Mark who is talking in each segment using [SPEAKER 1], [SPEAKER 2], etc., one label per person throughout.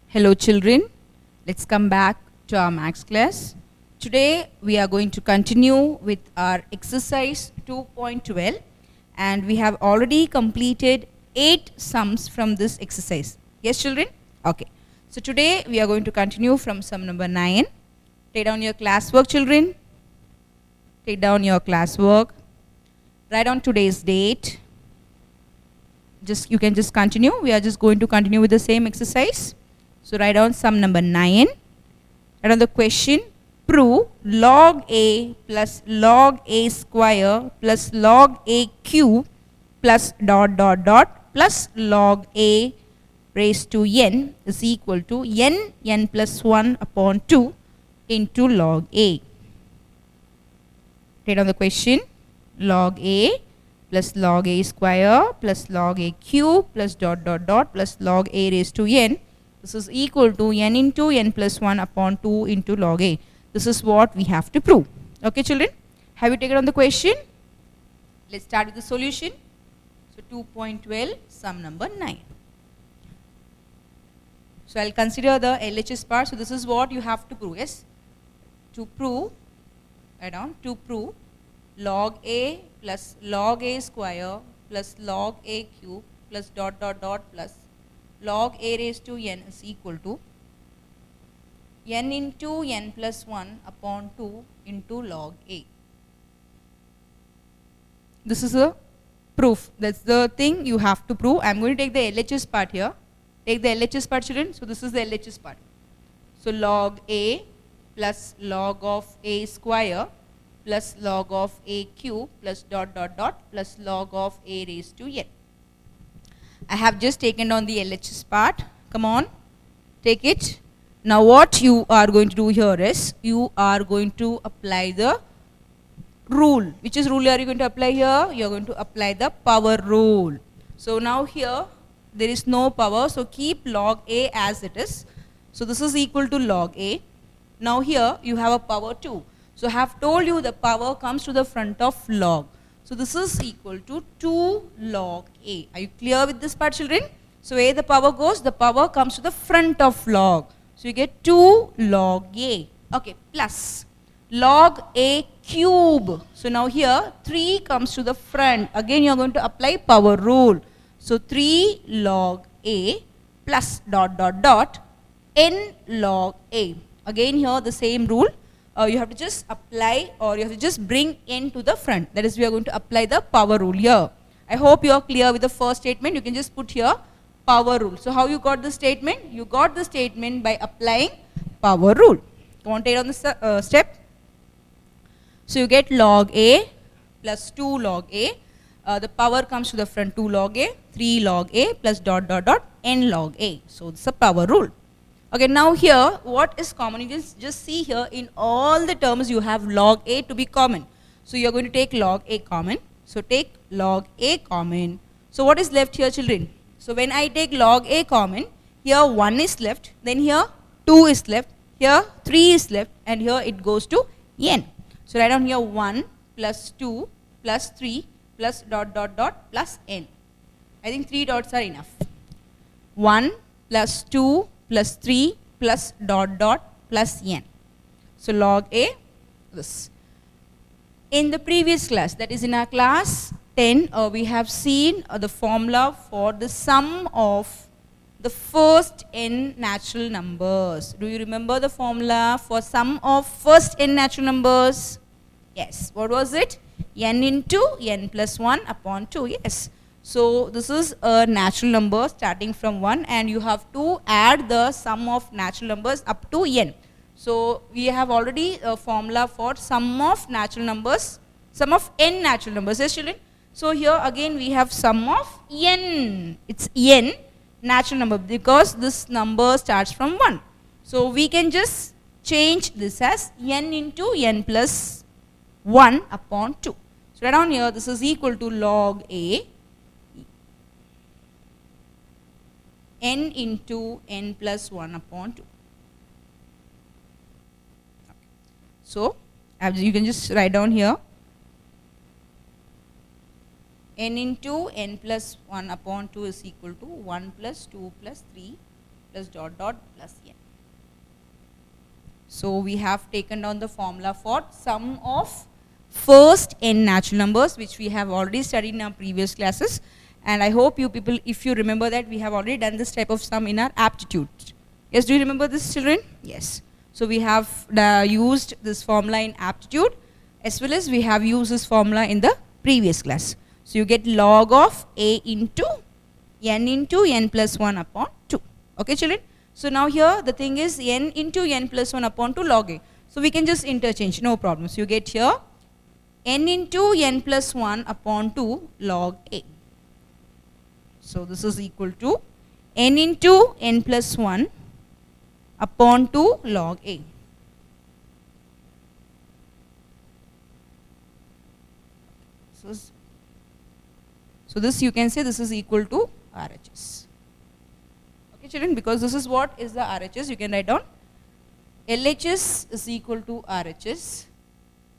[SPEAKER 1] Hello children, let's come back to our maths class. Today we are going to continue with our exercise 2.12 and we have already completed 8 sums from this exercise. Yes children? Okay. So today we are going to continue from sum number 9. Take down your classwork children. Take down your classwork. Write down today's date. You can just continue. We are just going to continue with the same exercise. So write down sum number 9. Write down the question. Prove log a plus log a square plus log a cube plus dot dot dot plus log a raised to n is equal to n plus 1 upon 2 into log a. Write down the question. Log a plus log a square plus log a cube plus dot dot dot plus log a raised to n. This is equal to n into n plus 1 upon 2 into log a. This is what we have to prove. Okay children, have you taken on the question? Let's start with the solution. So 2.12 sum number 9. So I'll consider the LHS part. So this is what you have to prove. Yes, to prove, write down, to prove log a plus log a square plus log a cube plus dot dot dot plus log a raised to n is equal to n into n plus 1 upon 2 into log a. This is a proof. That's the thing you have to prove. I'm going to take the LHS part here. Take the LHS part children. So this is the LHS part. So log a plus log of a square plus log of a cube plus dot dot dot plus log of a raised to n. I have just taken down the LHS part. Come on, take it. Now what you are going to do here is, you are going to apply the rule. Which is rule are you going to apply here? You are going to apply the power rule. So now here there is no power, so keep log a as it is. So this is equal to log a. Now here you have a power 2. So I have told you the power comes to the front of log. So this is equal to 2 log a. Are you clear with this part children? So where the power goes, the power comes to the front of log. So you get 2 log a. Okay, plus log a cube. So now here 3 comes to the front. Again you are going to apply power rule. So 3 log a plus dot dot dot n log a. Again here the same rule. You have to just apply, or you have to just bring n to the front. That is, we are going to apply the power rule here. I hope you are clear with the first statement. You can just put here power rule. So how you got the statement? You got the statement by applying power rule. Come on, take on the step. So you get log a plus 2 log a. The power comes to the front, 2 log a, 3 log a plus dot dot dot n log a. So this is a power rule. Okay, now here what is common? You just see here in all the terms you have log a to be common. So you are going to take log a common. So take log a common. So what is left here children? So when I take log a common, here 1 is left, then here 2 is left, here 3 is left, and here it goes to n. So write down here 1 plus 2 plus 3 plus dot dot dot plus n. I think 3 dots are enough. 1 plus 2 plus 3 plus dot dot plus n. So log a, this. In the previous class, that is in our class 10, we have seen the formula for the sum of the first n natural numbers. Do you remember the formula for sum of first n natural numbers? Yes. What was it? n into n plus 1 upon 2. Yes. So this is a natural number starting from 1, and you have to add the sum of natural numbers up to n. So we have already a formula for sum of natural numbers, sum of n natural numbers. Yes children? So here again we have sum of n. It's n natural number because this number starts from 1. So we can just change this as n into n plus 1 upon 2. So right down here this is equal to log a n into n plus 1 upon 2. So you can just write down here n into n plus 1 upon 2 is equal to 1 plus 2 plus 3 plus dot dot plus n. So we have taken down the formula for sum of first n natural numbers, which we have already studied in our previous classes. And I hope you people, if you remember that, we have already done this type of sum in our aptitude. Yes, do you remember this, children? Yes. So we have used this formula in aptitude, as well as we have used this formula in the previous class. So you get log of a into n plus 1 upon 2. Okay, children? So now here the thing is n into n plus 1 upon 2 log a. So we can just interchange, no problem. So you get here n into n plus 1 upon 2 log a. So this is equal to n into n plus 1 upon 2 log a. So this you can say this is equal to RHS. Okay, children, because this is what is the RHS, you can write down LHS is equal to RHS.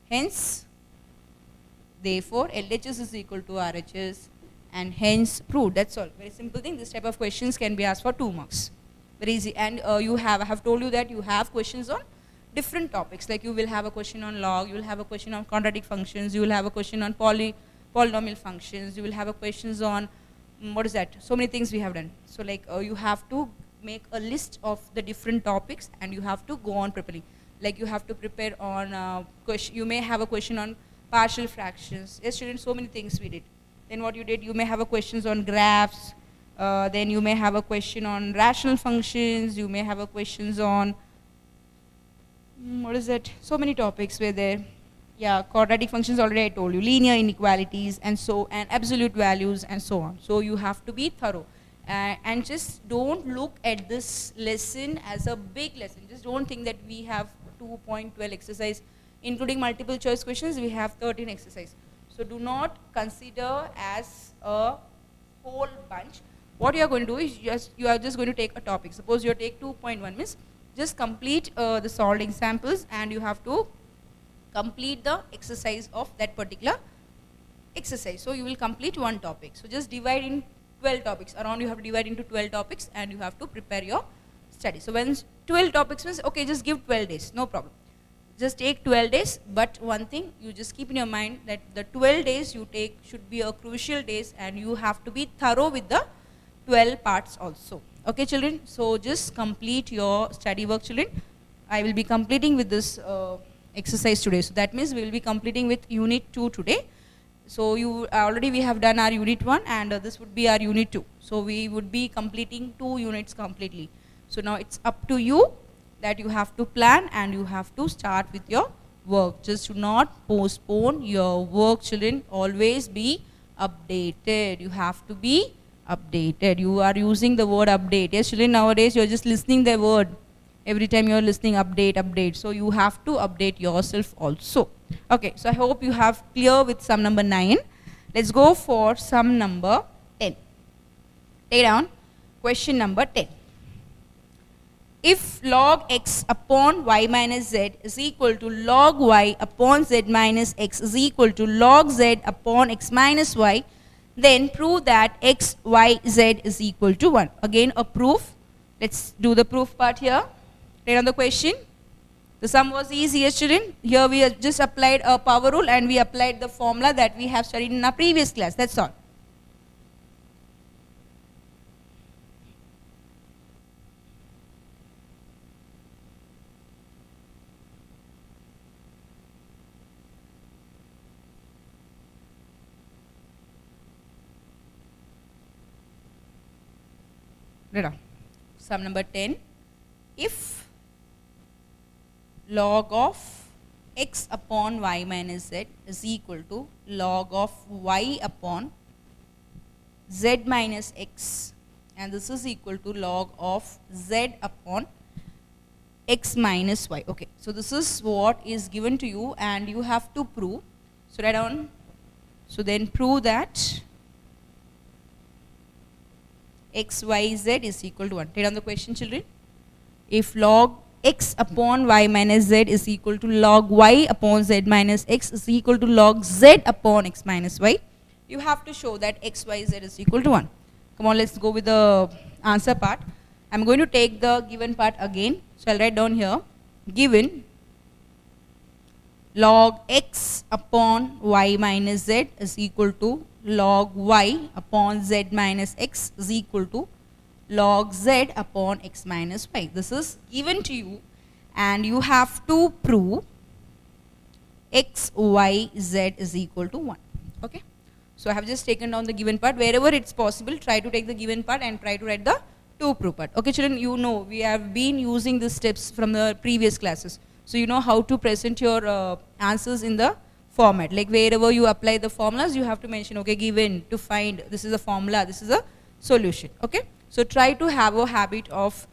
[SPEAKER 1] Hence, therefore, LHS is equal to RHS, and hence proved. That's all. Very simple thing. This type of questions can be asked for 2 marks. Very easy. And I have told you that you have questions on different topics. Like you will have a question on log, you will have a question on quadratic functions, you will have a question on polynomial functions, you will have a questions on what is that? So many things we have done. So like you have to make a list of the different topics and you have to go on preparing. Like you have to prepare on you may have a question on partial fractions. Yes, children, so many things we did. Then what you did, you may have a questions on graphs, then you may have a question on rational functions, you may have a questions on what is that? So many topics were there. Yeah, quadratic functions already I told you, linear inequalities and absolute values and so on. So you have to be thorough and just don't look at this lesson as a big lesson. Just don't think that we have 2.12 exercise, including multiple choice questions, we have 13 exercise. So do not consider as a whole bunch. What you are going to do is you are just going to take a topic. Suppose you take 2.1 means just complete the solved examples and you have to complete the exercise of that particular exercise. So you will complete one topic. So just divide in 12 topics. Around you have to divide into 12 topics and you have to prepare your study. So when 12 topics means, okay, just give 12 days, no problem. Just take 12 days, but one thing you just keep in your mind that the 12 days you take should be a crucial days and you have to be thorough with the 12 parts also. Okay, children? So just complete your study work, children. I will be completing with this exercise today. So that means we will be completing with unit 2 today. So you already we have done our unit 1 and this would be our unit 2. So we would be completing 2 units completely. So now it's up to you that you have to plan and you have to start with your work. Just do not postpone your work, children. Always be updated. You have to be updated. You are using the word update. Yes, children, nowadays you are just listening the word. Every time you are listening update. So you have to update yourself also. Okay, so I hope you have clear with sum number 9. Let's go for sum number 10. Take down question number 10. If log x upon y minus z is equal to log y upon z minus x is equal to log z upon x minus y, then prove that x, y, z is equal to 1. Again a proof. Let's do the proof part here. Write on the question. The sum was easy, yes, children. Here we have just applied a power rule and we applied the formula that we have studied in our previous class. That's all. Write down. Sum number 10. If log of x upon y minus z is equal to log of y upon z minus x, and this is equal to log of z upon x minus y. Okay, so this is what is given to you and you have to prove. So write down. So then prove that x, y, z is equal to 1. Write down the question, children. If log x upon y minus z is equal to log y upon z minus x is equal to log z upon x minus y, you have to show that x, y, z is equal to 1. Come on, let's go with the answer part. I'm going to take the given part again. So I'll write down here, given log x upon y minus z is equal to log y upon z minus x is equal to log z upon x minus y. This is given to you and you have to prove x, y, z is equal to 1. Okay. So I have just taken down the given part. Wherever it's possible, try to take the given part and try to write the to prove part. Okay children, you know we have been using the steps from the previous classes. So you know how to present your answers in the format. Like wherever you apply the formulas, you have to mention, okay, given, to find, this is a formula, this is a solution. Okay. So try to have a habit of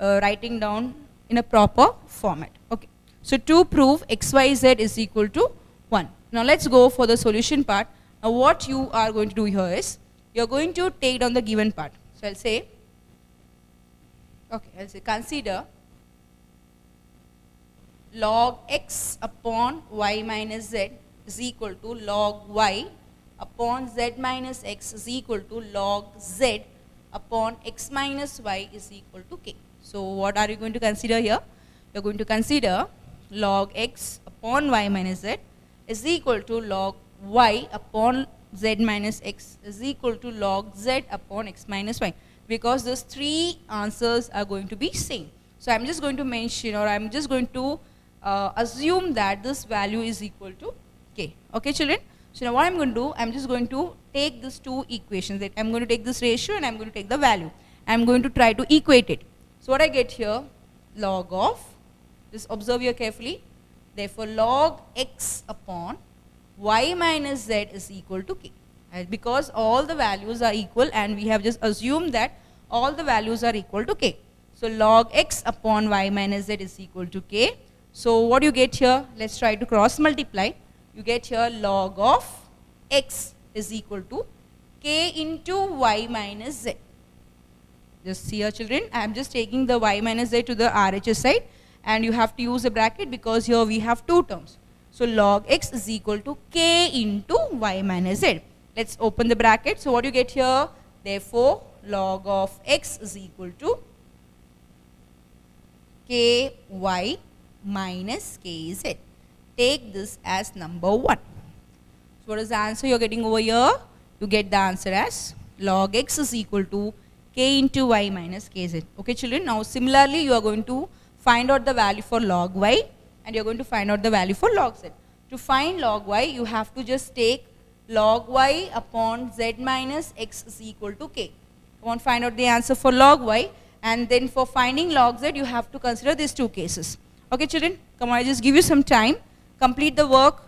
[SPEAKER 1] writing down in a proper format. Okay. So to prove x, y, z is equal to 1. Now let's go for the solution part. Now what you are going to do here is, you are going to take down the given part. So I'll say, okay, I'll say consider log x upon y minus z is equal to log y upon z minus x is equal to log z upon x minus y is equal to k. So what are you going to consider here? You are going to consider log x upon y minus z is equal to log y upon z minus x is equal to log z upon x minus y, because those three answers are going to be same. So I'm just going to mention, or I'm just going to assume that this value is equal to k. Okay children. So now what I'm going to do, I'm just going to take these two equations. That I'm going to take this ratio and I'm going to take the value. I'm going to try to equate it. So what I get here, log of, just observe here carefully. Therefore log x upon y minus z is equal to k. Because all the values are equal and we have just assumed that all the values are equal to k. So log x upon y minus z is equal to k. So what you get here, let's try to cross multiply. You get here log of x is equal to k into y minus z. Just see here children, I am just taking the y minus z to the RHS side and you have to use a bracket because here we have two terms. So log x is equal to k into y minus z. Let's open the bracket. So what you get here, therefore log of x is equal to ky minus kz. Take this as number 1. So what is the answer you are getting over here? You get the answer as log x is equal to k into y minus kz. Okay children, now similarly you are going to find out the value for log y and you are going to find out the value for log z. To find log y, you have to just take log y upon z minus x is equal to k. You want to find out the answer for log y, and then for finding log z you have to consider these two cases. Okay children, come on, I just give you some time. Complete the work.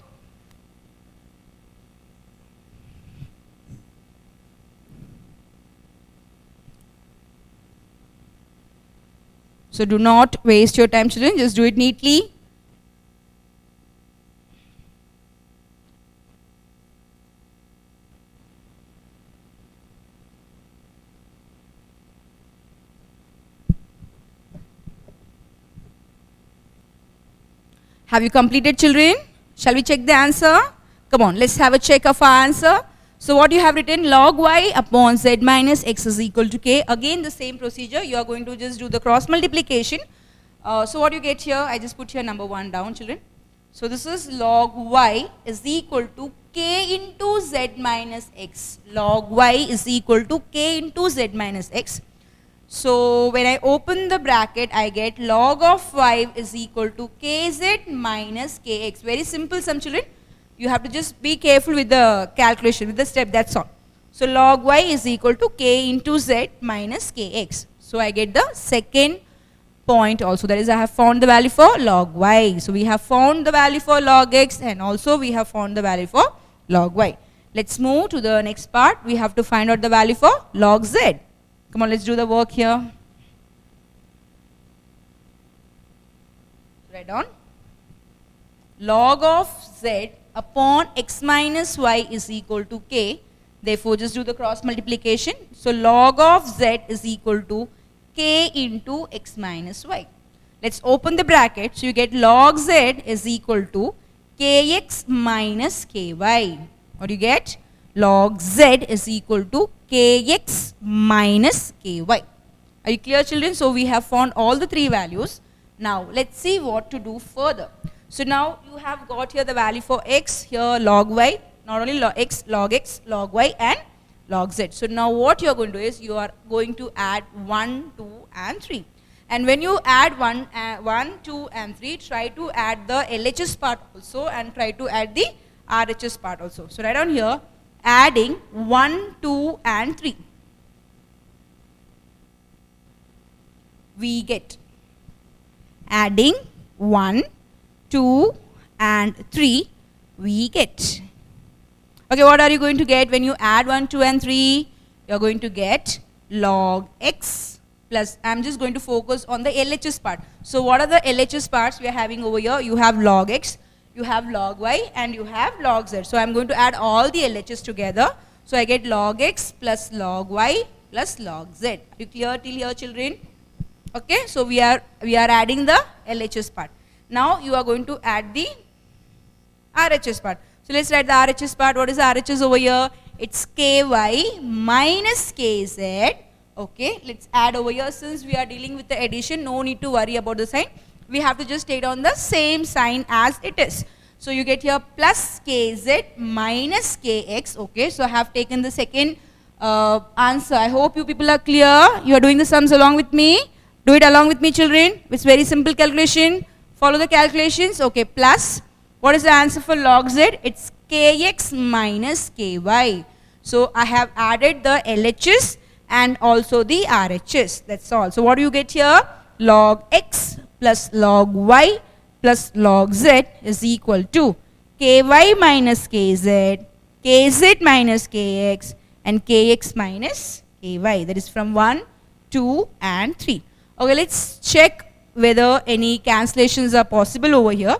[SPEAKER 1] So do not waste your time children, just do it neatly. Have you completed children? Shall we check the answer? Come on, let's have a check of our answer. So what you have written, log y upon z minus x is equal to k. Again the same procedure, you are going to just do the cross multiplication. So what you get here, I just put here number 1 down children. So this is log y is equal to k into z minus x. Log y is equal to k into z minus x. So when I open the bracket, I get log of 5 is equal to kz minus kx. Very simple sum children. You have to just be careful with the calculation, with the step, that's all. So log y is equal to k into z minus kx. So I get the second point also, that is I have found the value for log y. So we have found the value for log x and also we have found the value for log y. Let's move to the next part. We have to find out the value for log z. Come on, let's do the work here. Write down. Log of z upon x minus y is equal to k. Therefore, just do the cross multiplication. So log of z is equal to k into x minus y. Let's open the bracket. So you get log z is equal to kx minus ky. What do you get? Log z is equal to kx minus ky. Are you clear, children? So we have found all the three values. Now let's see what to do further. So now you have got here the value for x, here log y, not only log x, log y and log z. So now what you are going to do is you are going to add 1, 2 and 3. And when you add 1, 2 and 3, try to add the LHS part also and try to add the RHS part also. So write down here, adding 1, 2 and 3. We get adding 1, 2 and 3 we get. Okay, what are you going to get when you add 1, 2 and 3? You are going to get log x plus, I am just going to focus on the LHS part. So what are the LHS parts we are having over here? You have log x, you have log y and you have log z. So I am going to add all the LHS together. So I get log x plus log y plus log z. Are you clear till here, children? Okay, so we are adding the LHS part. Now you are going to add the RHS part. So let's write the RHS part. What is the RHS over here? It's ky minus kz. Okay, let's add over here. Since we are dealing with the addition, no need to worry about the sign. We have to just take on the same sign as it is. So you get here plus kz minus kx. Okay, so I have taken the second answer. I hope you people are clear. You are doing the sums along with me. Do it along with me, children. It's very simple calculation. Follow the calculations. Okay, plus, what is the answer for log z? It's kx minus ky. So I have added the LHS and also the RHS. That's all. So what do you get here? Log x plus log y plus log z is equal to ky minus kz, kz minus kx and kx minus ky. That is from 1, 2 and 3. Okay, let's check whether any cancellations are possible over here.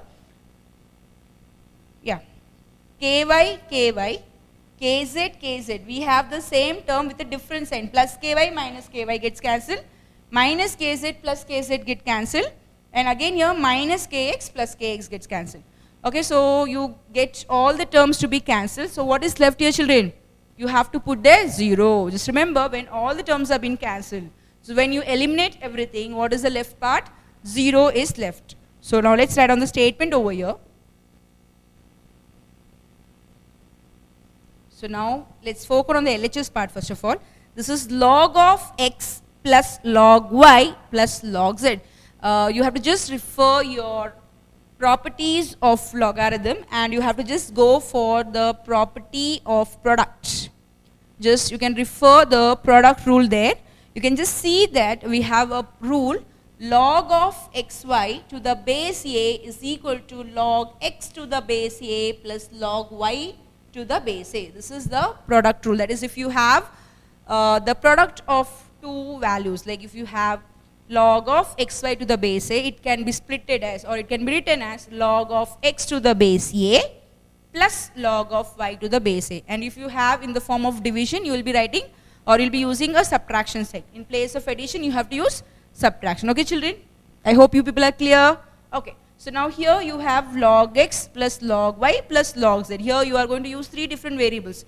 [SPEAKER 1] Yeah, ky, kz, we have the same term with a different sign. Plus ky minus ky gets cancelled. Minus kz plus kz get cancelled. And again here minus kx plus kx gets cancelled. Okay, so you get all the terms to be cancelled. So what is left here, children? You have to put there 0. Just remember, when all the terms have been cancelled, so when you eliminate everything, what is the left part? 0 is left. So now let's write on the statement over here. So now let's focus on the LHS part first of all. This is log of x plus log y plus log z. You have to just refer your properties of logarithm and you have to just go for the property of product. Just you can refer the product rule there. You can just see that we have a rule, log of xy to the base a is equal to log x to the base a plus log y to the base a. This is the product rule. That is, if you have the product of two values, like if you have log of xy to the base a, it can be splitted as, or it can be written as log of x to the base a plus log of y to the base a. And if you have in the form of division, you will be writing, or you'll be using a subtraction sign. In place of addition, you have to use subtraction. Okay, children? I hope you people are clear. Okay. So now here you have log x plus log y plus log z. Here you are going to use 3 different variables.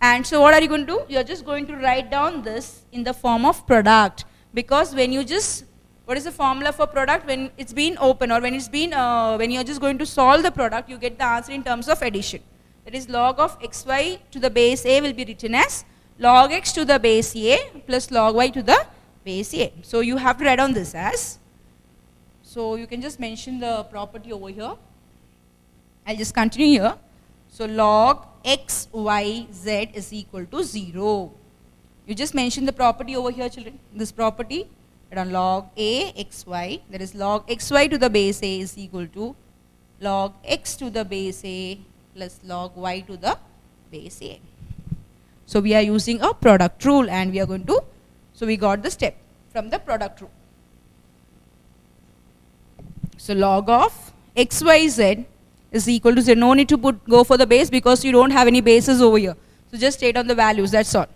[SPEAKER 1] And so what are you going to do? You are just going to write down this in the form of product. Because when you just, what is the formula for product? When it's been open, or when it's been, when you are just going to solve the product, you get the answer in terms of addition. That is, log of xy to the base a will be written as log x to the base a plus log y to the base a. So you have to write down this as, so you can just mention the property over here. I'll just continue here. So log x, y, z is equal to 0. You just mention the property over here, children. This property, write down log a, x, y. That is, log xy to the base a is equal to log x to the base a plus log y to the base a. So we are using a product rule and we are going to, so we got the step from the product rule. So log of xyz is equal to 0. No need to go for the base because you don't have any bases over here. So just state on the values, that's all.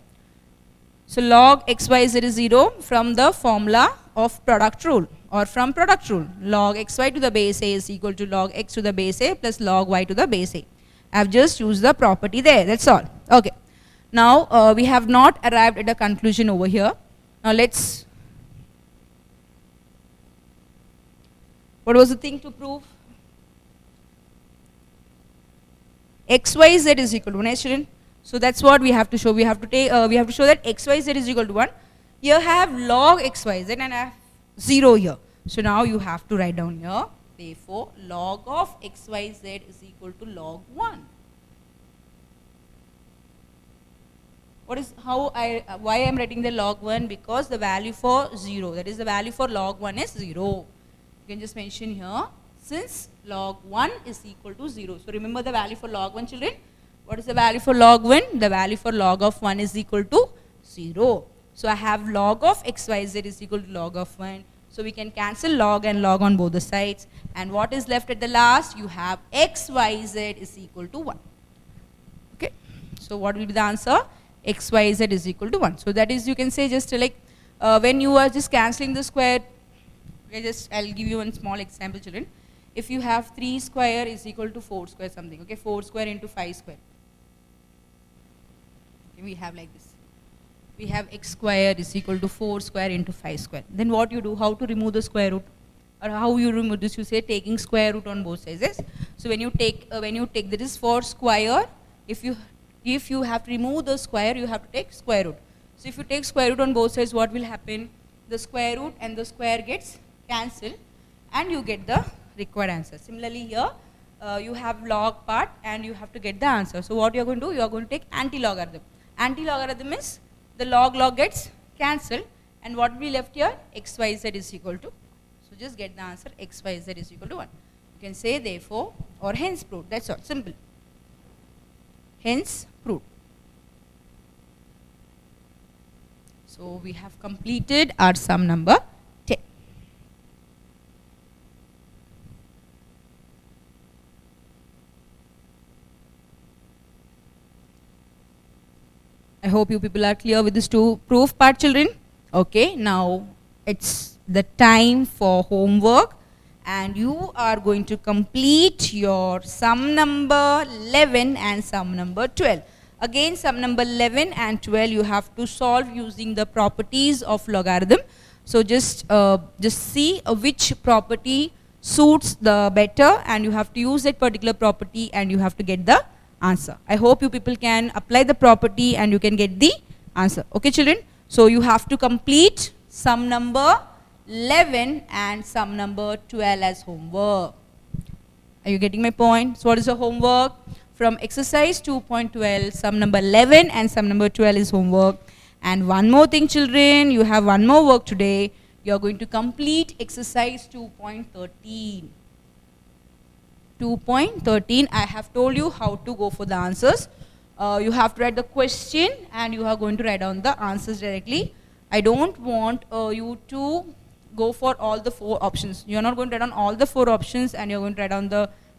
[SPEAKER 1] So log xyz is 0 from the formula of product rule, or from product rule. Log xy to the base a is equal to log x to the base a plus log y to the base a. I have just used the property there, that's all. Okay. Now we have not arrived at a conclusion over here. Now let's What was the thing to prove? XYZ is equal to 1, student. So that's what we have to show. We have to show that XYZ is equal to 1. Here I have log XYZ and I have 0 here. So now you have to write down here. Therefore, log of XYZ is equal to log 1. Why I am writing the log 1? Because the value for 0, that is the value for log 1 is 0. You can just mention here, since log 1 is equal to 0. So remember the value for log 1, children. What is the value for log 1? The value for log of 1 is equal to 0. So I have log of XYZ is equal to log of 1. So we can cancel log and log on both the sides. And what is left at the last? You have XYZ is equal to 1. Okay. So what will be the answer? XYZ is equal to 1. So that is, you can say just like when you are just cancelling the square, okay, I'll give you one small example, children. If you have 3 square is equal to 4 square something, okay, 4 square into 5 square. Okay, we have like this. We have x square is equal to 4 square into 5 square. Then what you do, how to remove the square root? Or how you remove this? You say taking square root on both sides. Yes? So when you take that is 4 square, if you have to remove the square, you have to take square root. So if you take square root on both sides, what will happen? The square root and the square gets cancelled and you get the required answer. Similarly here, you have log part and you have to get the answer. So what you are going to do? You are going to take anti-logarithm. Anti-logarithm is the log gets cancelled and what will be left here? XYZ is equal to. So just get the answer, XYZ is equal to 1. You can say therefore or hence proved. That's all. Simple. Hence proved. So we have completed our sum number 10. I hope you people are clear with this two proof part, children. Okay, now it's the time for homework and you are going to complete your sum number 11 and sum number 12. Again, sum number 11 and 12 you have to solve using the properties of logarithm. So just see which property suits the better and you have to use that particular property and you have to get the answer. I hope you people can apply the property and you can get the answer. Okay, children? So you have to complete sum number 11 and sum number 12 as homework. Are you getting my point? So what is the homework? From exercise 2.12, sum number 11 and sum number 12 is homework. And one more thing, children, you have one more work today. You are going to complete exercise 2.13. 2.13, I have told you how to go for the answers. You have to write the question and you are going to write down the answers directly. I don't want you to go for all the 4 options. You are not going to write down all the 4 options and you are going to write down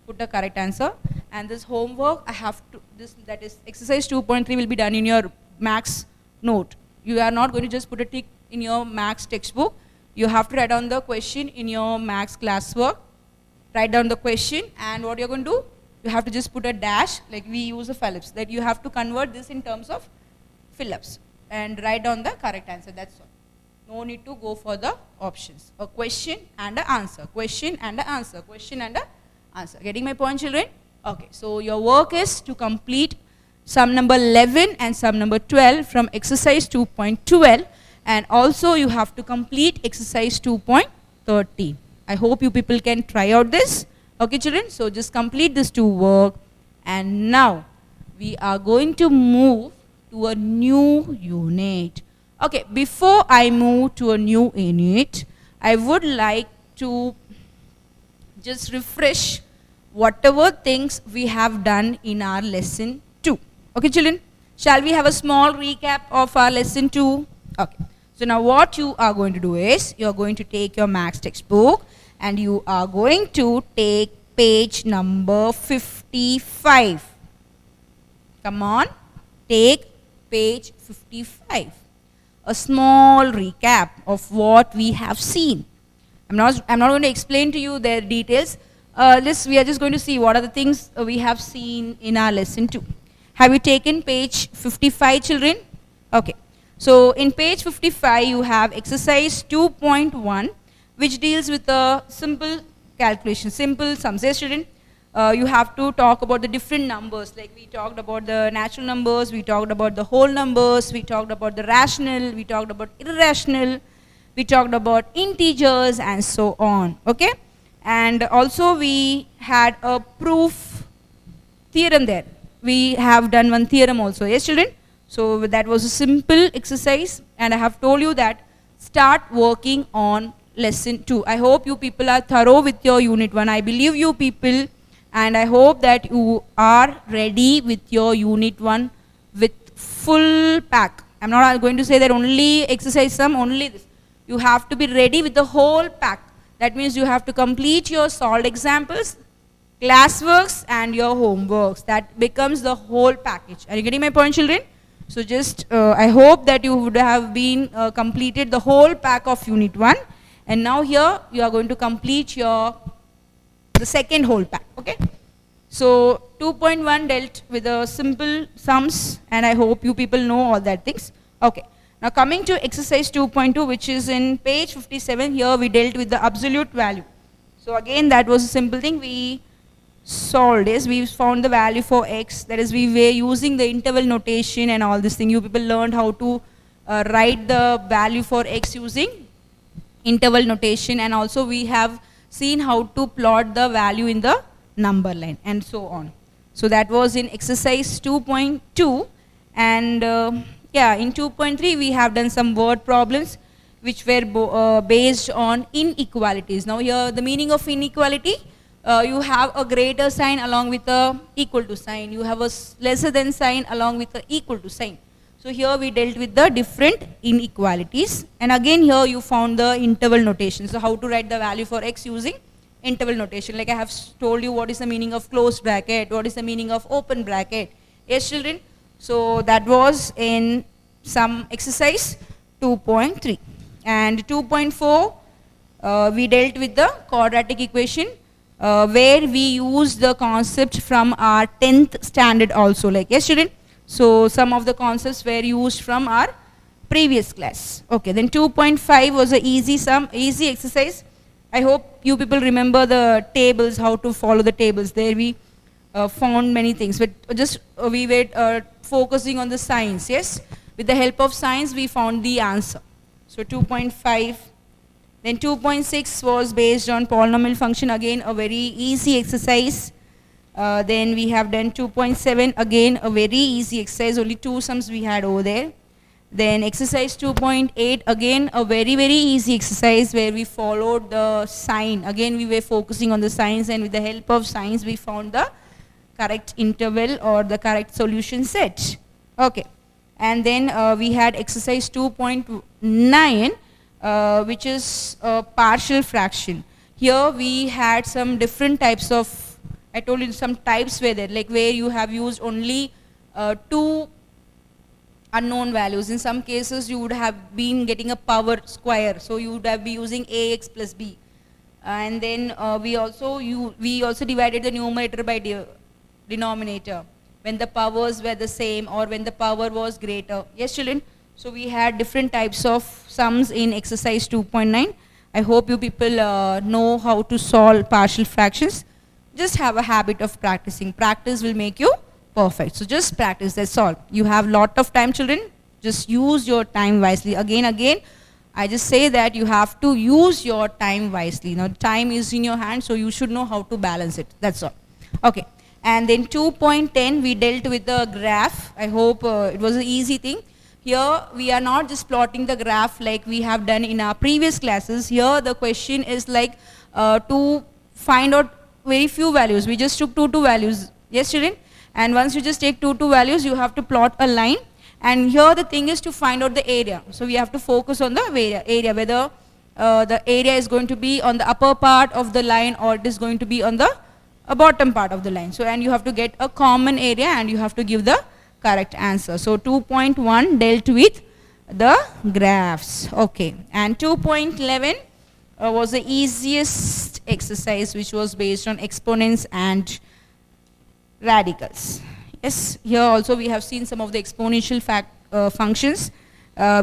[SPEAKER 1] put the correct answer. And this homework, that is exercise 2.3 will be done in your max note. You are not going to just put a tick in your max textbook. You have to write down the question in your max classwork. Write down the question and what you're going to do, you have to just put a dash, like we use a Phillips, that you have to convert this in terms of Phillips and write down the correct answer. That's all. No need to go for the options. A question and an answer, question and an answer, question and an answer. Getting my point, children? Okay, so your work is to complete sum number 11 and sum number 12 from exercise 2.12 and also you have to complete exercise 2.13. I hope you people can try out this. Okay, children? So just complete this 2 work and now we are going to move to a new unit. Okay, before I move to a new unit, I would like to just refresh whatever things we have done in our lesson 2. Okay, children? Shall we have a small recap of our lesson 2? Okay. So now what you are going to do is, you are going to take your maths textbook and you are going to take page number 55. Come on, take page 55. A small recap of what we have seen. I'm not going to explain to you their details. We are just going to see what are the things we have seen in our lesson 2. Have you taken page 55, children? Okay. So in page 55, you have exercise 2.1, which deals with a simple calculation, simple sums. Yes, student? You have to talk about the different numbers, like we talked about the natural numbers, we talked about the whole numbers, we talked about the rational, we talked about irrational, we talked about integers and so on, okay? And also we had a proof theorem there. We have done one theorem also, yes children? So that was a simple exercise, and I have told you that start working on lesson 2. I hope you people are thorough with your unit 1. I believe you people, and I hope that you are ready with your unit 1 with full pack. I'm not going to say that only exercise sum, only this. You have to be ready with the whole pack. That means you have to complete your solved examples, classworks and your homeworks. That becomes the whole package. Are you getting my point, children? So just, I hope that you would have been completed the whole pack of unit 1. And now here you are going to complete the second whole pack, okay? So 2.1 dealt with the simple sums, and I hope you people know all that things. Okay. Now coming to exercise 2.2, which is in page 57, here we dealt with the absolute value. So again, that was a simple thing. We solved is, we found the value for x, that is we were using the interval notation and all this thing. You people learned how to write the value for x using interval notation, and also we have seen how to plot the value in the number line and so on. So that was in exercise 2.2, and yeah, in 2.3 we have done some word problems which were based on inequalities. Now here the meaning of inequality, you have a greater sign along with a equal to sign, you have a lesser than sign along with a equal to sign. So here we dealt with the different inequalities, and again here you found the interval notation. So how to write the value for x using interval notation, like I have told you what is the meaning of closed bracket, what is the meaning of open bracket. Yes children? So that was in some exercise 2.3. And 2.4 we dealt with the quadratic equation, where we used the concept from our 10th standard also, like yes children? So some of the concepts were used from our previous class. Okay, then 2.5 was an easy exercise. I hope you people remember the tables, how to follow the tables. There we found many things, but just we were focusing on the signs, yes? With the help of signs we found the answer. So 2.5. Then 2.6 was based on polynomial function, again a very easy exercise. Then we have done 2.7, again a very easy exercise, only 2 sums we had over there. Then exercise 2.8, again a very easy exercise where we followed the sign. Again we were focusing on the signs, and with the help of signs we found the correct interval or the correct solution set. Okay. And then we had exercise 2.9, which is partial fraction. Here we had some different types of, I told you some types were there, like where you have used only 2 unknown values. In some cases you would have been getting a power square, so you would have been using ax plus b. And then we also divided the numerator by denominator when the powers were the same or when the power was greater. Yes children? So we had different types of sums in exercise 2.9. I hope you people know how to solve partial fractions. Just have a habit of practicing. Practice will make you perfect. So just practice, that's all. You have lot of time children. Just use your time wisely. Again, I just say that you have to use your time wisely. Now time is in your hand, so you should know how to balance it. That's all. Okay. And then 2.10 we dealt with the graph. I hope it was an easy thing. Here we are not just plotting the graph like we have done in our previous classes. Here the question is like to find out very few values. We just took two values. Yes children? And once you just take two values, you have to plot a line. And here the thing is to find out the area. So we have to focus on the area, whether the area is going to be on the upper part of the line or it is going to be on the bottom part of the line. So, and you have to get a common area and you have to give the correct answer. So 2.1 dealt with the graphs. Okay. And 2.11 was the easiest exercise, which was based on exponents and radicals. Yes, here also we have seen some of the exponential functions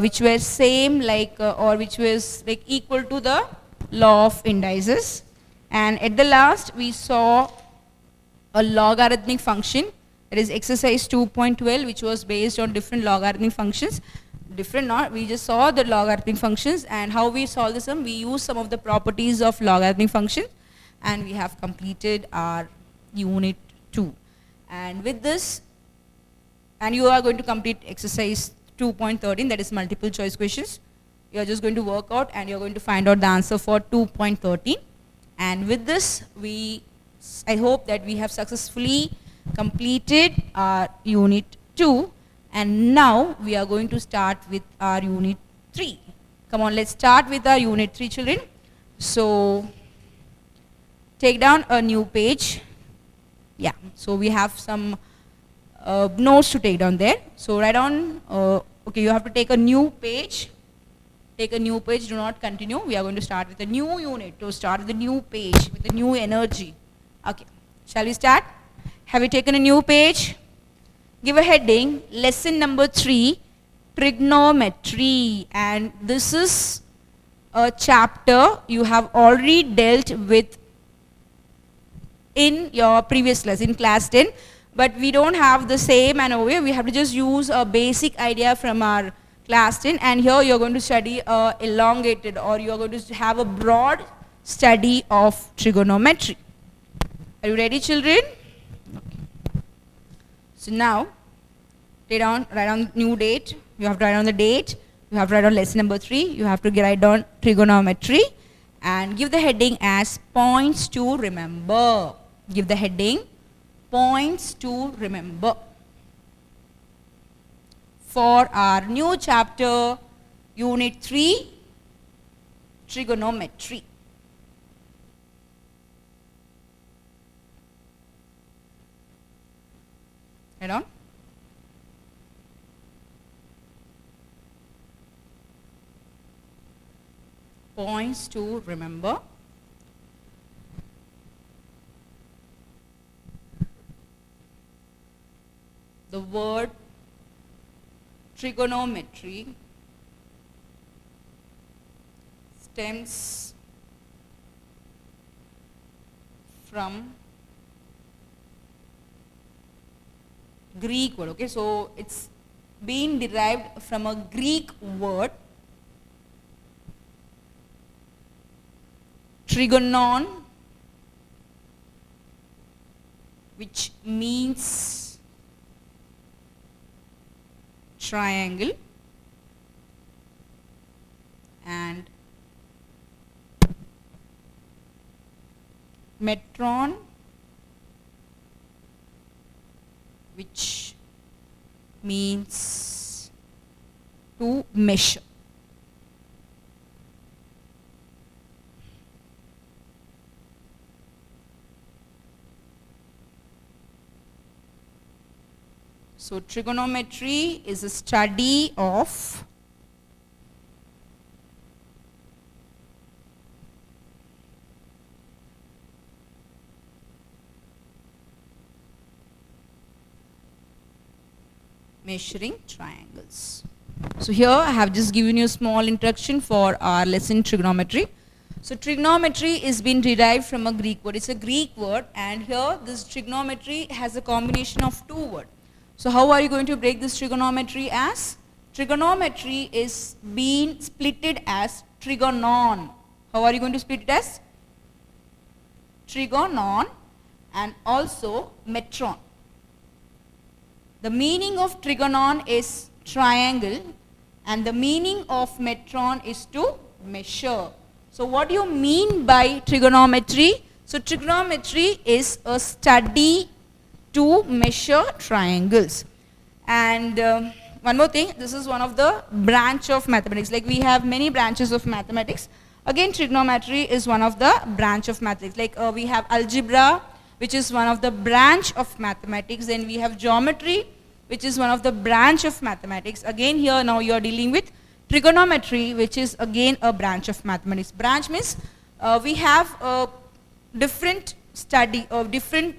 [SPEAKER 1] which were same like or which was like equal to the law of indices. And at the last, we saw a logarithmic function. That is exercise 2.12, which was based on different logarithmic functions. Different, not, we just saw the logarithmic functions and how we solve the sum. We use some of the properties of logarithmic functions, and we have completed our unit 2. And with this, and you are going to complete exercise 2.13, that is multiple choice questions. You are just going to work out and you are going to find out the answer for 2.13. And with this, I hope that we have successfully completed our unit 2. And now we are going to start with our unit 3. Come on, let's start with our unit 3, children. So take down a new page. Yeah, so we have some notes to take down there. So write down, okay, you have to take a new page. Take a new page, do not continue. We are going to start with a new unit, to start with a new page, with a new energy. Okay, shall we start? Have you taken a new page? Give a heading, lesson number 3, trigonometry. And this is a chapter you have already dealt with in your previous lesson, in class 10. But we don't have the same and over here. We have to just use a basic idea from our class 10. And here you're going to study elongated, or you're going to have a broad study of trigonometry. Are you ready, children? So now, write down new date. You have to write down the date. You have to write down lesson number 3. You have to write down trigonometry. And give the heading as points to remember. Give the heading points to remember. For our new chapter, unit 3, trigonometry. Head on. Points to remember. The word trigonometry stems from Greek word. Okay, so it's been derived from a Greek word, trigonon, which means triangle, and metron, which means to measure. So trigonometry is a study of measuring triangles. So here I have just given you a small introduction for our lesson trigonometry. So trigonometry is been derived from a Greek word. It's a Greek word, and here this trigonometry has a combination of two words. So how are you going to break this trigonometry as? Trigonometry is being splitted as trigonon. How are you going to split it as? Trigonon and also metron. The meaning of trigonon is triangle, and the meaning of metron is to measure. So what do you mean by trigonometry? So trigonometry is a study to measure triangles. And one more thing, this is one of the branch of mathematics. Like we have many branches of mathematics. Again, trigonometry is one of the branch of mathematics. Like we have algebra, which is one of the branch of mathematics. Then we have geometry, which is one of the branch of mathematics. Again, here now you are dealing with trigonometry, which is again a branch of mathematics. Branch means we have a different study of different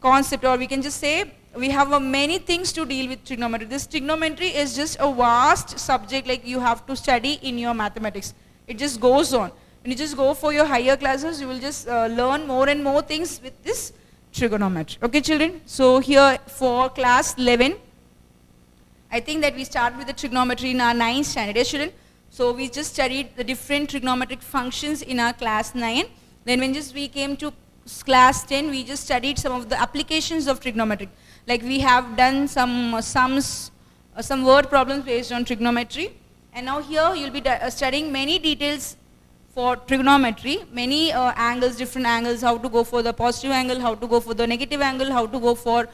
[SPEAKER 1] concept, or we can just say we have many things to deal with trigonometry. This trigonometry is just a vast subject, like you have to study in your mathematics. It just goes on. when you just go for your higher classes, you will just learn more and more things with this trigonometry. Okay, children? So here for class 11, I think that we start with the trigonometry in our 9th standard. Yes, children? So we just studied the different trigonometric functions in our class 9. Then when we came to class 10, we just studied some of the applications of trigonometry. Like we have done some sums, some word problems based on trigonometry. And now here you'll be studying many details for trigonometry, many angles, different angles, how to go for the positive angle, how to go for the negative angle, how to go for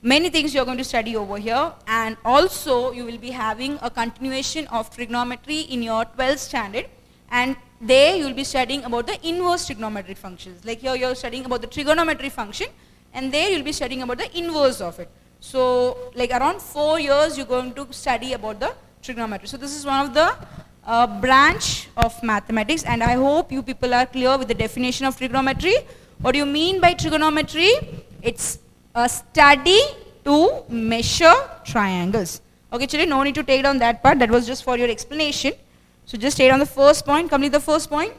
[SPEAKER 1] many things you're going to study over here. And also you will be having a continuation of trigonometry in your 12th standard. And there you will be studying about the inverse trigonometric functions. Like here you're studying about the trigonometry function, and there you'll be studying about the inverse of it. So like around 4 years you're going to study about the trigonometry. So this is one of the branch of mathematics, and I hope you people are clear with the definition of trigonometry. What do you mean by trigonometry? It's a study to measure triangles. Okay, children, no need to take down that part. That was just for your explanation. So just stay on the first point, complete the first point.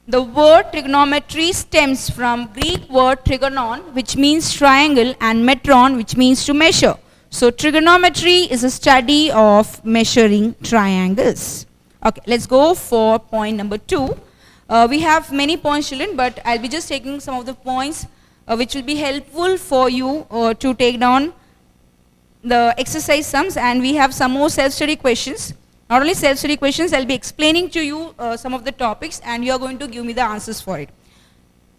[SPEAKER 1] The word trigonometry stems from Greek word trigonon, which means triangle, and metron, which means to measure. So trigonometry is a study of measuring triangles. Okay, let's go for point number 2. We have many points, children, but I'll be just taking some of the points which will be helpful for you to take down the exercise sums, and we have some more self-study questions. Not only self-study questions, I'll be explaining to you some of the topics, and you are going to give me the answers for it.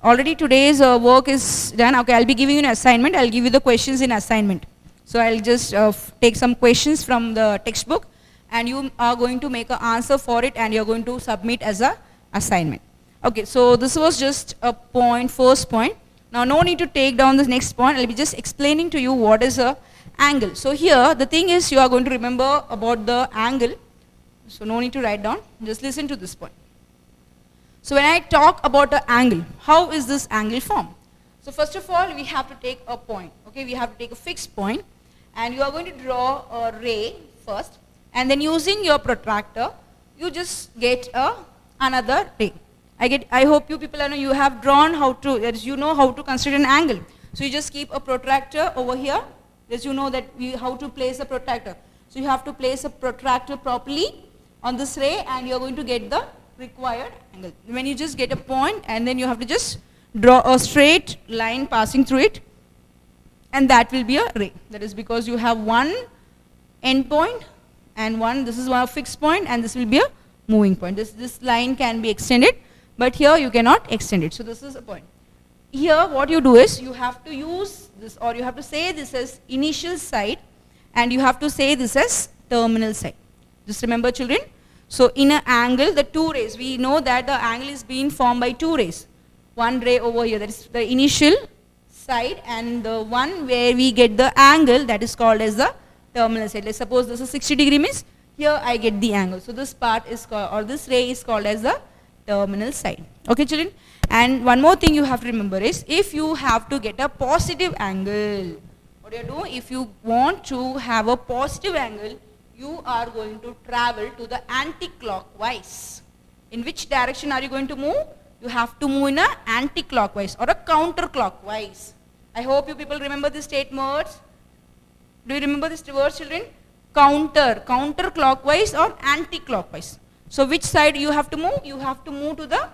[SPEAKER 1] Already today's work is done. Okay, I'll be giving you an assignment. I'll give you the questions in assignment. So I'll just take some questions from the textbook, and you are going to make an answer for it, and you're going to submit as a assignment. Okay, so this was just a point, first point. Now no need to take down the next point. I'll be just explaining to you what is a angle. So here the thing is, you are going to remember about the angle. So no need to write down. Just listen to this point. So when I talk about an angle, how is this angle formed? So first of all, we have to take a point. Okay, we have to take a fixed point, and you are going to draw a ray first, and then using your protractor, you just get another ray. I hope you people you have drawn how to, that is, you know how to construct an angle. So you just keep a protractor over here. As you know that how to place a protractor. So you have to place a protractor properly on this ray, and you are going to get the required angle. When you just get a point, and then you have to just draw a straight line passing through it, and that will be a ray. That is because you have one end point and this is one fixed point, and this will be a moving point. This line can be extended, but here you cannot extend it. So this is a point. Here what you do is, you have to use this, or you have to say this as initial side, and you have to say this as terminal side. Just remember, children. So in an angle, the two rays, we know that the angle is being formed by two rays. One ray over here, that is the initial side, and the one where we get the angle, that is called as the terminal side. Let's suppose this is 60 degree, means here I get the angle. So this part is called, or this ray is called as the terminal side. Okay, children? And one more thing you have to remember is, if you have to get a positive angle, what do you do? If you want to have a positive angle, you are going to travel to the anti-clockwise. In which direction are you going to move? You have to move in a anti-clockwise or a counter-clockwise. I hope you people remember this statement. Do you remember this words, children? Counter-clockwise or anti-clockwise. So which side you have to move? You have to move to the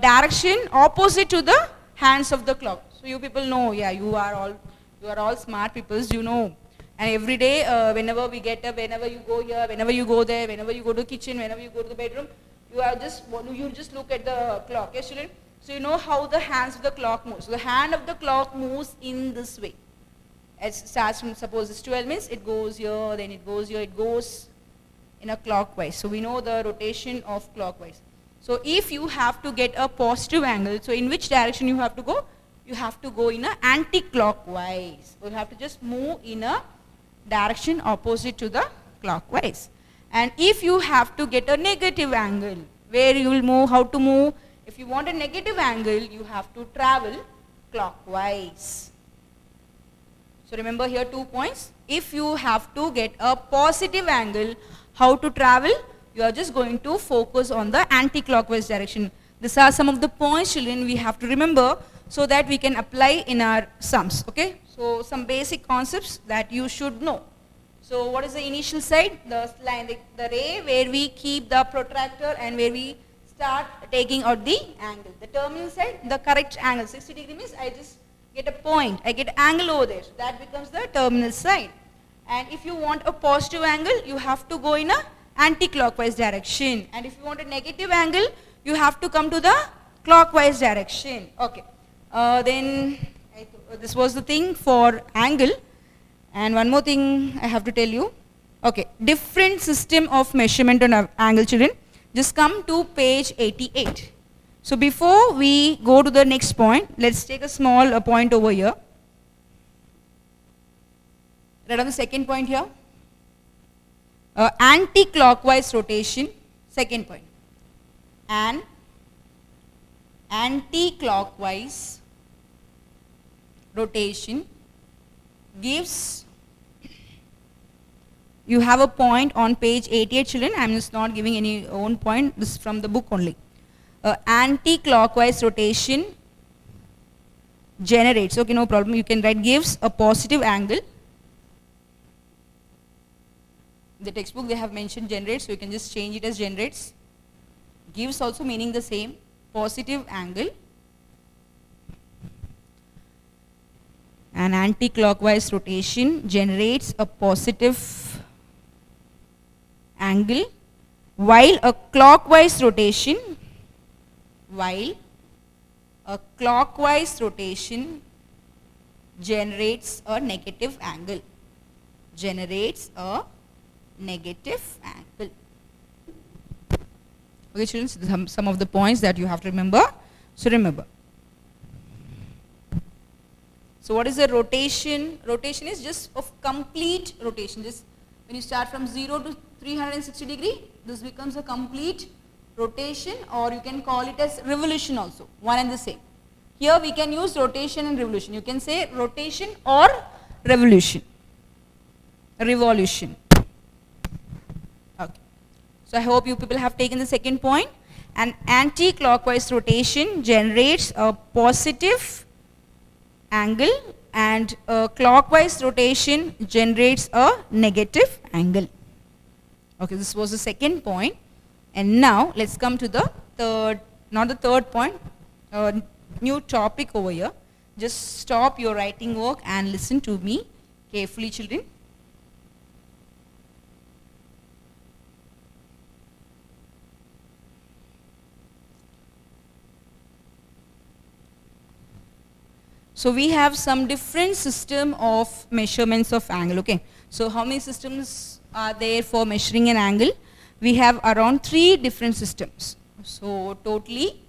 [SPEAKER 1] direction opposite to the hands of the clock. So you people know, yeah, you are all smart people, you know. And every day, whenever we get up, whenever you go here, whenever you go there, whenever you go to the kitchen, whenever you go to the bedroom, you just look at the clock, yes, children? So you know how the hands of the clock move. So the hand of the clock moves in this way. It starts from, suppose it's 12 means it goes here, then it goes here, it goes in a clockwise. So we know the rotation of clockwise. So if you have to get a positive angle, so in which direction you have to go? You have to go in a anti-clockwise. So you have to just move in a direction opposite to the clockwise. And if you have to get a negative angle, where you will move, how to move? If you want a negative angle, you have to travel clockwise. So remember here 2 points. If you have to get a positive angle, how to travel, you are just going to focus on the anti-clockwise direction. These are some of the points, children, we have to remember so that we can apply in our sums, okay? So some basic concepts that you should know. So what is the initial side? The line, the ray where we keep the protractor and where we start taking out the angle. The terminal side, the correct angle. 60 degree means I just get a point, I get angle over there. That becomes the terminal side. And if you want a positive angle, you have to go in a anti-clockwise direction. And if you want a negative angle, you have to come to the clockwise direction. Okay. Then this was the thing for angle. And one more thing I have to tell you. Okay, different system of measurement on angle, children. Just come to page 88. So before we go to the next point, let's take a small point over here. Right on the second point here. Anti-clockwise rotation, second point. And anti-clockwise rotation gives, you have a point on page 88, children. I am just not giving any own point, this is from the book only. Anti-clockwise rotation generates, okay, no problem, you can write gives a positive angle. The textbook they have mentioned generates, so you can just change it as generates. Gives also meaning the same, positive angle. An anti-clockwise rotation generates a positive angle, while a clockwise rotation generates a negative angle. Generates a negative angle. Okay, children, some of the points that you have to remember. So remember. So what is a rotation? Rotation is just of complete rotation. Just when you start from 0 to 360 degree, this becomes a complete rotation, or you can call it as revolution also, one and the same. Here we can use rotation and revolution. You can say rotation or revolution. Revolution. Okay. So I hope you people have taken the second point. An anti-clockwise rotation generates a positive angle, and a clockwise rotation generates a negative angle. Okay, this was the second point. And now let's come to the third, not the third point, new topic over here. Just stop your writing work and listen to me carefully, children. So we have some different system of measurements of angle, okay. So how many systems are there for measuring an angle? We have around 3 different systems. So totally,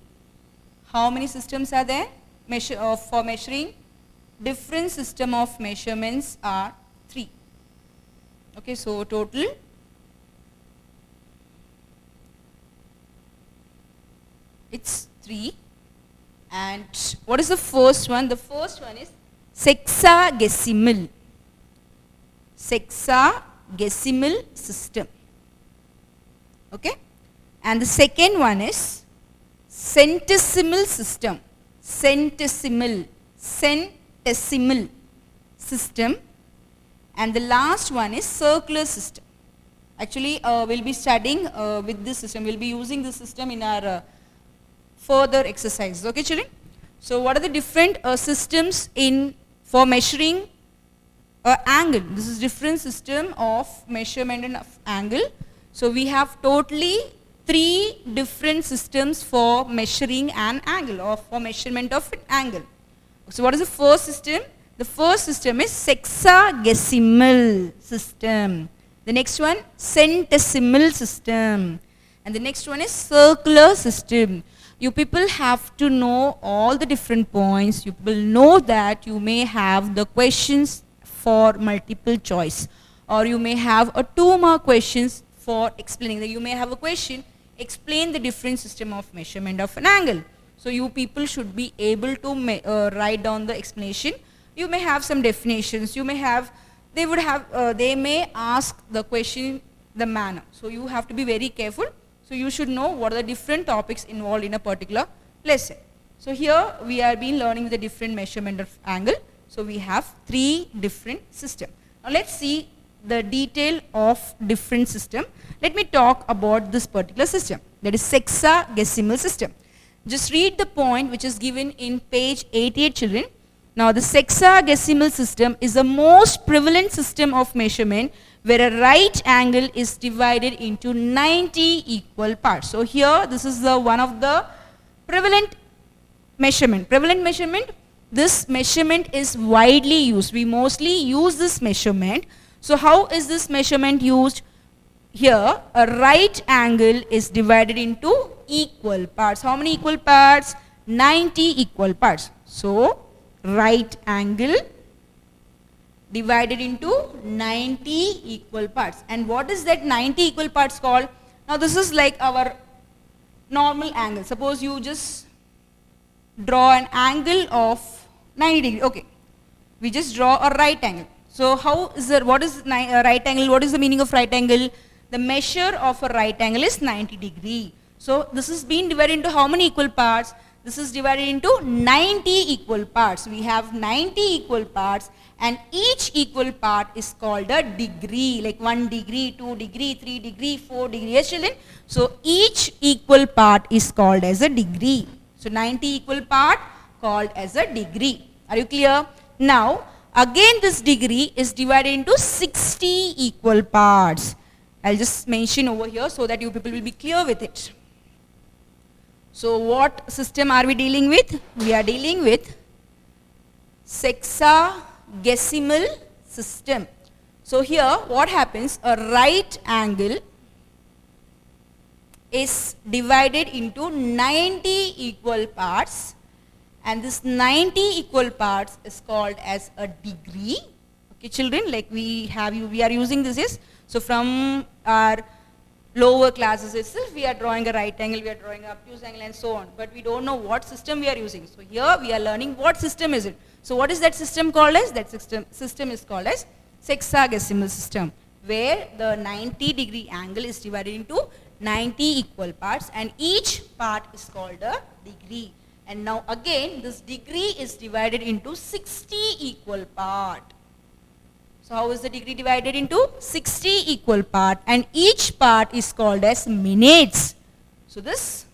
[SPEAKER 1] how many systems are there for measuring? Different system of measurements are 3. Okay, so total it's 3. And what is the first one? The first one is sexagesimal. Sexagesimal system. Okay. And the second one is centesimal system. Centesimal system. And the last one is circular system. Actually, we'll be studying with this system. We'll be using this system in our further exercises. Okay, children? So what are the different systems for measuring angle? This is different system of measurement of angle. So we have totally 3 different systems for measuring an angle, or for measurement of an angle. So what is the first system? The first system is sexagesimal system. The next one, centesimal system. And the next one is circular system. You people have to know all the different points. You will know that you may have the questions for multiple choice, or you may have 2 more questions for explaining. You may have a question, explain the different system of measurement of an angle. So you people should be able to write down the explanation. You may have some definitions. You may have, they may ask the question the manner. So you have to be very careful. So you should know what are the different topics involved in a particular lesson. So here we are been learning with a different measurement of angle. So we have 3 different systems. Now let's see the detail of different system. Let me talk about this particular system, that is sexagesimal system. Just read the point which is given in page 88, children. Now the sexagesimal system is the most prevalent system of measurement where a right angle is divided into 90 equal parts. So here this is the one of the prevalent measurement. This measurement is widely used. We mostly use this measurement. So how is this measurement used? Here a right angle is divided into equal parts. How many equal parts? 90 equal parts. So right angle divided into 90 equal parts. And what is that 90 equal parts called? Now this is like our normal angle. Suppose you just draw an angle of 90 degrees. Okay, we just draw a right angle. So how is there, what is right angle? What is the meaning of right angle? The measure of a right angle is 90 degree. So this is being divided into how many equal parts? This is divided into 90 equal parts. We have 90 equal parts and each equal part is called a degree, like 1 degree, 2 degree, 3 degree, 4 degree. Yes, children? So each equal part is called as a degree. So 90 equal part called as a degree. Are you clear? Now again this degree is divided into 60 equal parts. I'll just mention over here so that you people will be clear with it. So what system are we dealing with? We are dealing with sexagesimal system. So here what happens? A right angle is divided into 90 equal parts and this 90 equal parts is called as a degree. Okay, children, like we are using this is, so from our lower classes itself we are drawing a right angle, we are drawing an obtuse angle and so on, but we don't know what system we are using. So here we are learning what system is it. So what is that system called as? That system is called as sexagesimal system, where the 90 degree angle is divided into 90 equal parts and each part is called a degree. And now again this degree is divided into 60 equal part. So how is the degree divided into? 60 equal part and each part is called as minutes. So this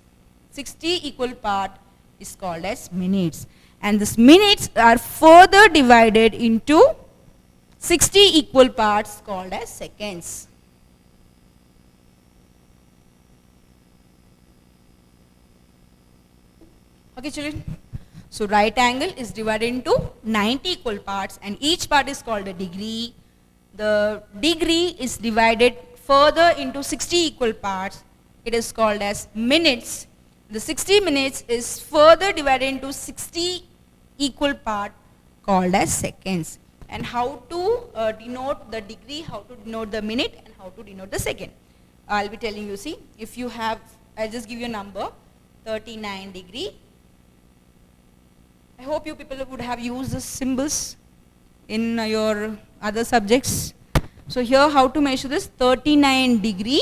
[SPEAKER 1] 60 equal part is called as minutes and this minutes are further divided into 60 equal parts called as seconds. Okay, children. So right angle is divided into 90 equal parts and each part is called a degree. The degree is divided further into 60 equal parts. It is called as minutes. The 60 minutes is further divided into 60 equal part called as seconds. And how to denote the degree, how to denote the minute and how to denote the second. I'll be telling you, see, if you have, I'll just give you a number, 39 degree. I hope you people would have used the symbols in your other subjects. So here how to measure this? 39 degree,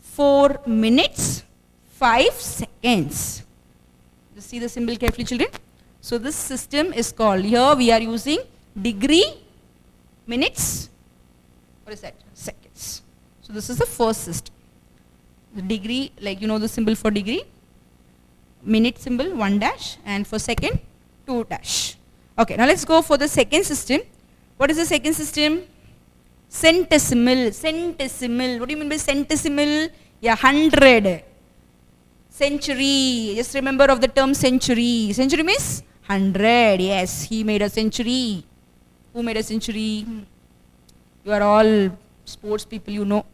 [SPEAKER 1] 4 minutes, 5 seconds. Just see the symbol carefully, children. So this system is called, here we are using degree, minutes, what is that? Seconds. So this is the first system. The degree, like you know the symbol for degree, minute symbol 1 dash and for second 2 dash. Okay, now let's go for the second system. What is the second system? Centesimal. Centesimal. What do you mean by centesimal? Yeah, 100. Century. Just remember of the term century. Century means 100. Yes, he made a century. Who made a century? You are all sports people, you know.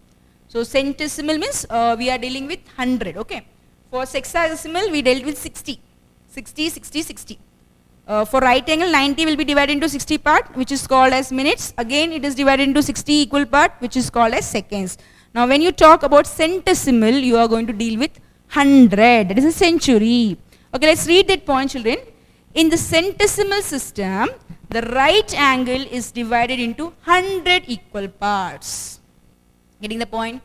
[SPEAKER 1] So centesimal means we are dealing with 100. Okay. For sexagesimal, we dealt with 60. 60, 60, 60. For right angle, 90 will be divided into 60 part, which is called as minutes. Again, it is divided into 60 equal part, which is called as seconds. Now, when you talk about centesimal, you are going to deal with 100. That is a century. Okay, let's read that point, children. In the centesimal system, the right angle is divided into 100 equal parts. Getting the point?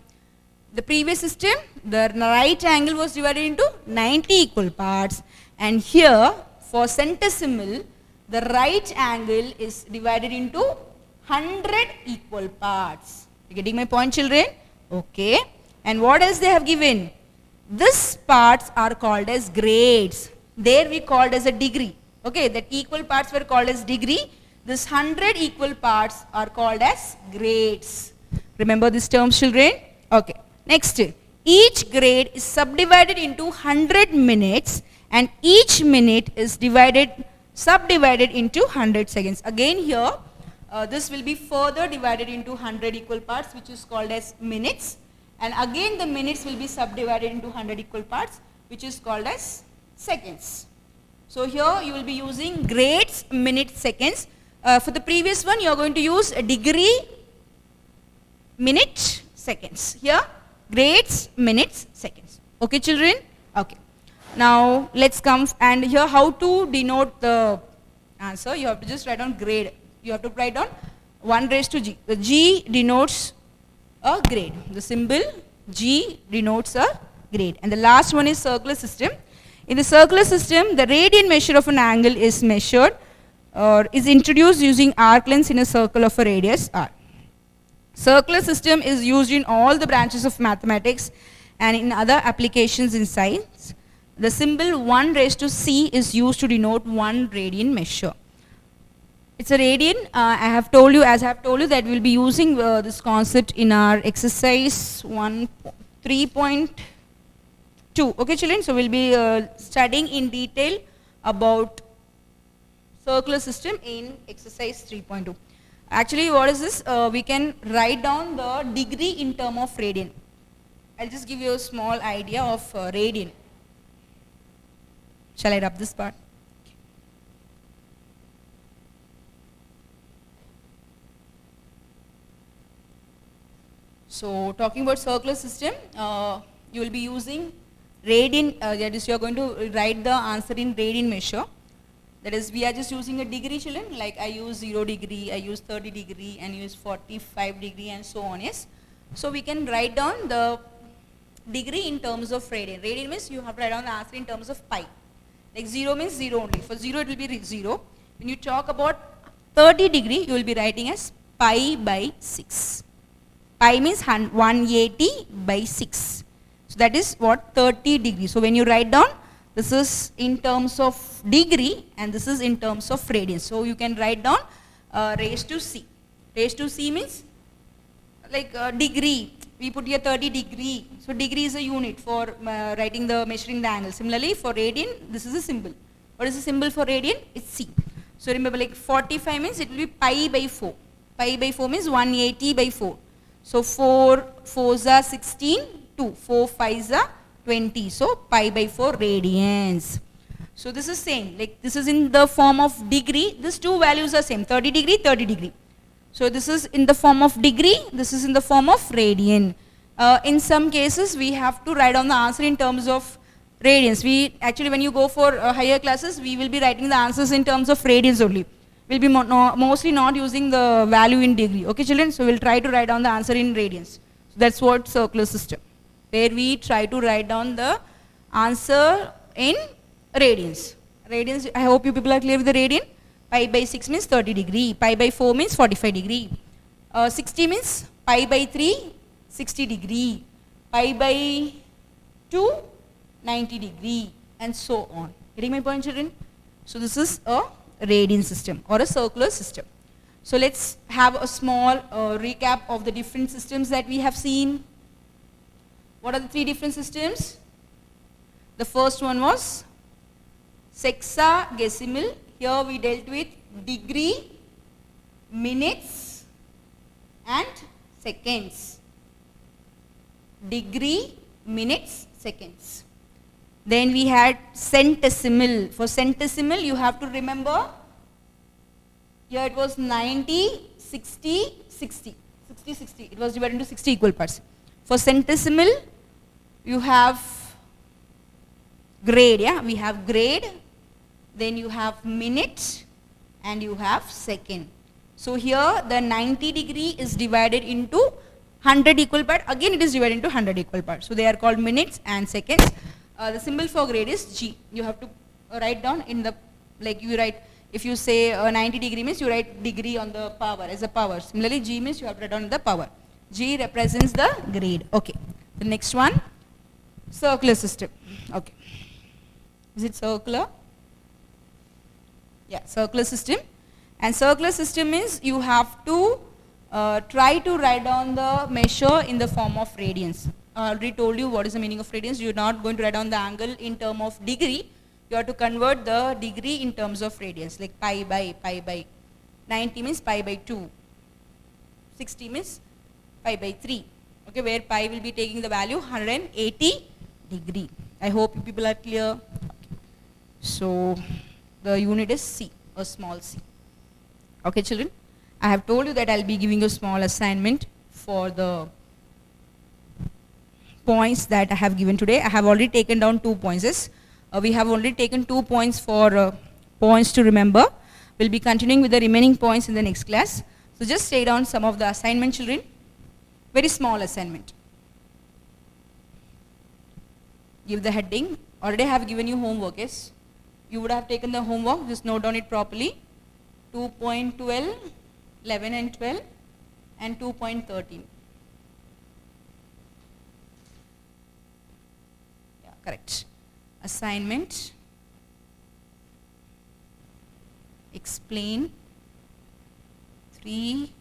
[SPEAKER 1] The previous system, the right angle was divided into 90 equal parts, and here for centesimal, the right angle is divided into 100 equal parts. You getting my point, children? Okay. And what else they have given? These parts are called as grades. There we called as a degree. Okay, that equal parts were called as degree. This 100 equal parts are called as grades. Remember these terms, children? Okay. Next, each grade is subdivided into 100 minutes, and each minute is subdivided into 100 seconds. Again here, this will be further divided into 100 equal parts, which is called as minutes. And again the minutes will be subdivided into 100 equal parts, which is called as seconds. So here you will be using grades, minutes, seconds. For the previous one, you are going to use a degree, minute, seconds. Here, grades, minutes, seconds. Okay, children? Okay. Now, let's come and here how to denote the answer. You have to just write down grade. You have to write down 1 raised to g. The g denotes a grade. The symbol g denotes a grade. And the last one is circular system. In the circular system, the radian measure of an angle is measured or is introduced using arc lengths in a circle of a radius r. Circular system is used in all the branches of mathematics and in other applications in science. The symbol 1 raised to c is used to denote 1 radian measure. It's a radian. As I have told you that we will be using this concept in our exercise 3.2. Okay, children. So we'll be studying in detail about circular system in exercise 3.2. Actually, what is this? We can write down the degree in term of radian. I'll just give you a small idea of radian. Shall I rub this part? So, talking about circular system, you will be using radian, that is you are going to write the answer in radian measure. That is, we are just using a degree, children, like I use 0 degree, I use 30 degree, and use 45 degree, and so on. Yes. So we can write down the degree in terms of radian. Radian means you have to write down the answer in terms of pi. Like 0 means 0 only. For 0 it will be 0. When you talk about 30 degree, you will be writing as pi by 6. Pi means 180 by 6. So that is what 30 degree. So when you write down, this is in terms of degree and this is in terms of radians. So you can write down raised to c. Raised to c means like degree. We put here 30 degree. So degree is a unit for measuring the angle. Similarly for radian, this is a symbol. What is the symbol for radian? It's c. So remember, like 45 means it will be pi by 4. Pi by 4 means 180 by 4. So 4 4s are 16, 2. 4 5s are 20. So pi by 4 radians. So this is same. Like this is in the form of degree. These two values are same. 30 degree, 30 degree. So this is in the form of degree. This is in the form of radian. In some cases, we have to write down the answer in terms of radians. We actually, when you go for higher classes, we will be writing the answers in terms of radians only. We'll be mostly not using the value in degree. Okay, children? So we'll try to write down the answer in radians. So that's what circular system, where we try to write down the answer in radians. Radians, I hope you people are clear with the radian. Pi by 6 means 30 degree. Pi by 4 means 45 degree. 60 means pi by 3, 60 degree. Pi by 2, 90 degree. And so on. Getting my point, children? So this is a radian system or a circular system. So let's have a small recap of the different systems that we have seen. What are the three different systems? The first one was sexagesimal. Here we dealt with degree, minutes and seconds. Degree, minutes, seconds. Then we had centesimal. For centesimal, you have to remember, here it was 90, 60, 60. 60, 60. It was divided into 60 equal parts. For centesimal, you have grade, yeah? We have grade, then you have minute, and you have second. So here, the 90 degree is divided into 100 equal part, again it is divided into 100 equal parts. So they are called minutes and seconds. The symbol for grade is G. You have to write down in the, like you write, if you say 90 degree means you write degree on the power as a power. Similarly, G means you have to write down the power. G represents the grade. Okay. The next one, circular system. Okay. Is it circular? Yeah, circular system. And circular system means you have to try to write down the measure in the form of radians. I already told you what is the meaning of radians. You are not going to write down the angle in terms of degree. You have to convert the degree in terms of radians, like pi by. 90 means pi by 2. 60 means pi by 3. Okay, where pi will be taking the value 180 degree. I hope you people are clear. Okay. So the unit is C, a small c. Okay, children. I have told you that I'll be giving you a small assignment for the points that I have given today. I have already taken down 2 points. We have only taken 2 points for points to remember. We'll be continuing with the remaining points in the next class. So just take down some of the assignment, children. Very small assignment. Give the heading. Already I have given you homework, yes? You would have taken the homework. Just note down it properly. 2.12, 11 and 12, and 2.13. Yeah, correct. Assignment. Explain 3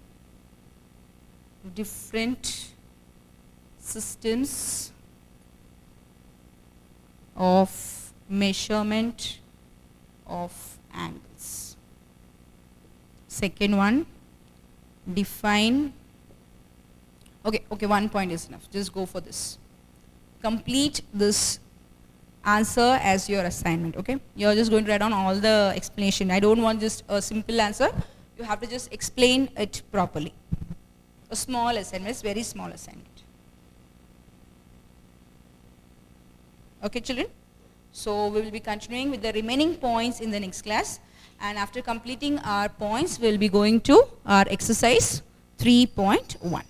[SPEAKER 1] different systems of measurement of angles. Second one, define. Okay, 1 point is enough. Just go for this. Complete this answer as your assignment. Okay, you're just going to write down all the explanation. I don't want just a simple answer. You have to just explain it properly. A small assignment, very small assignment. Okay, children. So we will be continuing with the remaining points in the next class. And after completing our points, we will be going to our exercise 3.1.